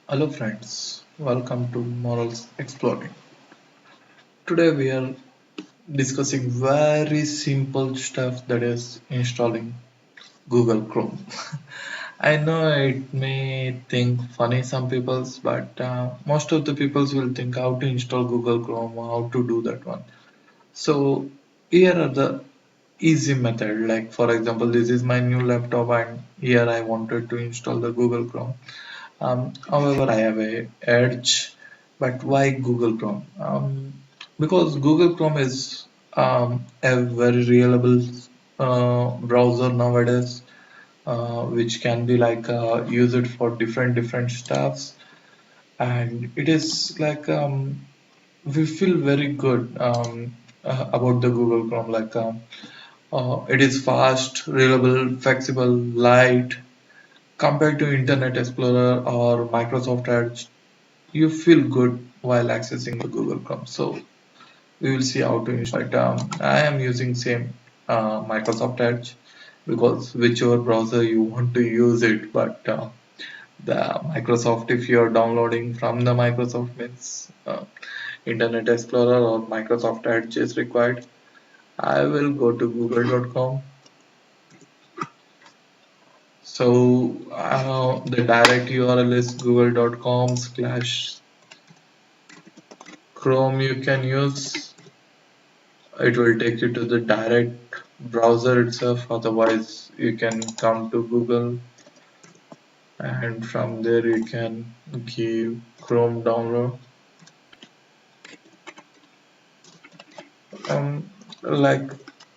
Hello friends, welcome to Morals Exploring. Today we are discussing very simple stuff, that is installing Google Chrome. I know it may think funny some people's, but most of the peoples will think how to install Google Chrome, how to do that one. So here are the easy method. Like for example, this is my new laptop and here I wanted to install the Google Chrome. However, I have a Edge, but why Google Chrome? Because Google Chrome is a very reliable browser nowadays, which can be like used for different stuffs, and it is like we feel very good about the Google Chrome. Like it is fast, reliable, flexible, light. Compared to Internet Explorer or Microsoft Edge, you feel good while accessing the Google Chrome. So we will see how to install it. I am using same Microsoft Edge because whichever browser you want to use it, but the Microsoft, if you are downloading from the Microsoft, means Internet Explorer or Microsoft Edge is required. I will go to google.com. So the direct URL is google.com/Chrome you can use. It will take you to the direct browser itself. Otherwise, you can come to Google and from there you can give Chrome download. Like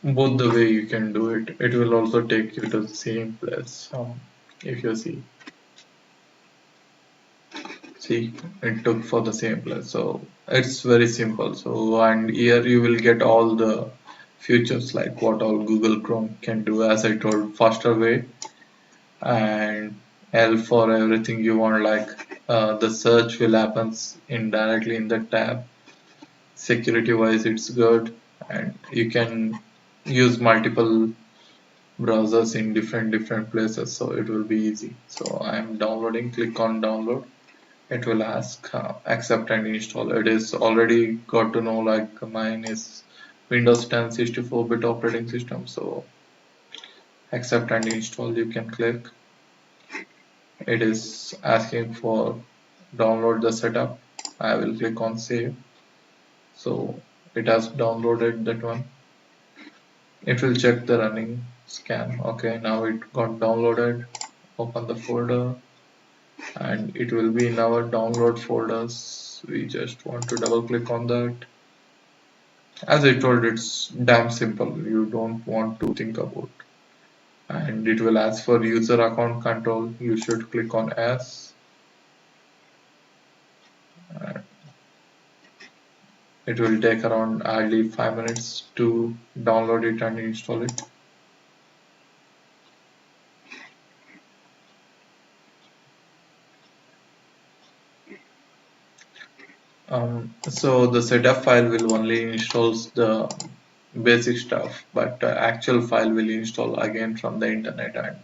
both the way you can do it. It will also take you to the same place. If you see, it took for the same place. So it's very simple. So and here you will get all the features like what all Google Chrome can do. As I told, faster way and help for everything you want. Like the search will happens indirectly in the tab. Security wise, it's good, and you can use multiple browsers in different places, so it will be easy. So I'm downloading. Click on download. It will ask accept and install. It is already got to know like mine is Windows 10 64-bit operating system. So accept and install. You can click. It is asking for download the setup. I will click on save. So it has downloaded that one. It will check the running scan. Okay, now it got downloaded. Open the folder and it will be in our download folders. We just want to double click on that. As I told, it's damn simple. You don't want to think about. And it will ask for user account control. You should click on S. It will take around hardly 5 minutes to download it and install it. So the setup file will only installs the basic stuff, but the actual file will install again from the internet and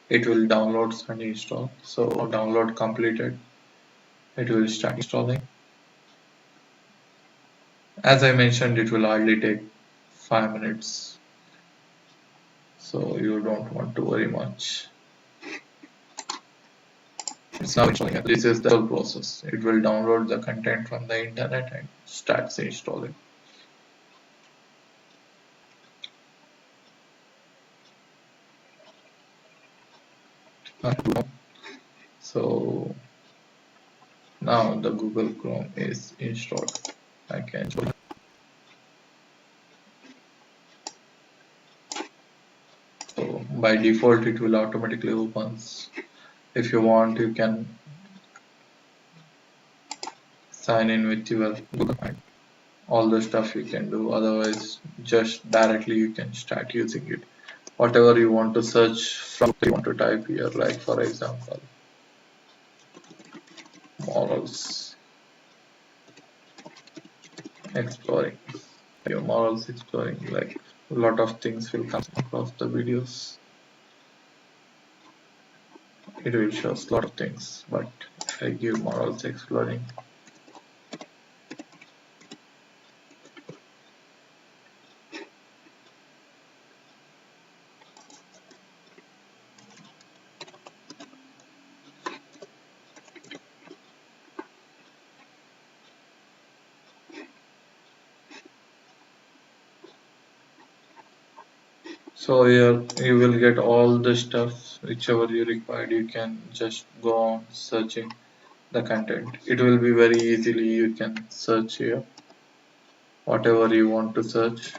it will download and install. So download completed, it will start installing. As I mentioned, it will hardly take 5 minutes, so you don't want to worry much. It's now installing. This is the whole process. It will download the content from the internet and starts installing. So now the Google Chrome is installed. I can. So by default it will automatically opens. If you want, you can sign in with your Google account. All the stuff you can do, otherwise just directly you can start using it. Whatever you want to search from, you want to type here, like for example morals exploring. Your morals exploring, like a lot of things will come across the videos. It will show us a lot of things, but if I give morals exploring, so here you will get all the stuff whichever you required. You can just go on searching the content. It will be very easily, you can search here whatever you want to search.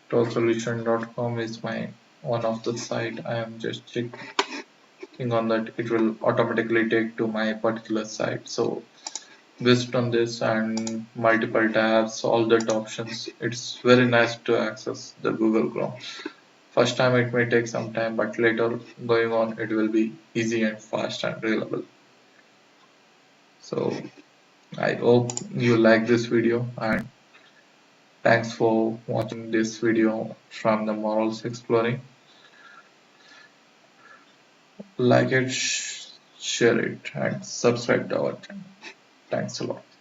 Talksolution.com is my one of the site. I am just checking on that. It will automatically take to my particular site. So based on this and multiple tabs, all that options, it's very nice to access the Google Chrome. First time it may take some time, but later going on it will be easy and fast and reliable. So I hope you like this video, and thanks for watching this video from the Morals Exploring. Like it, share it, and subscribe to our channel. Thanks a lot.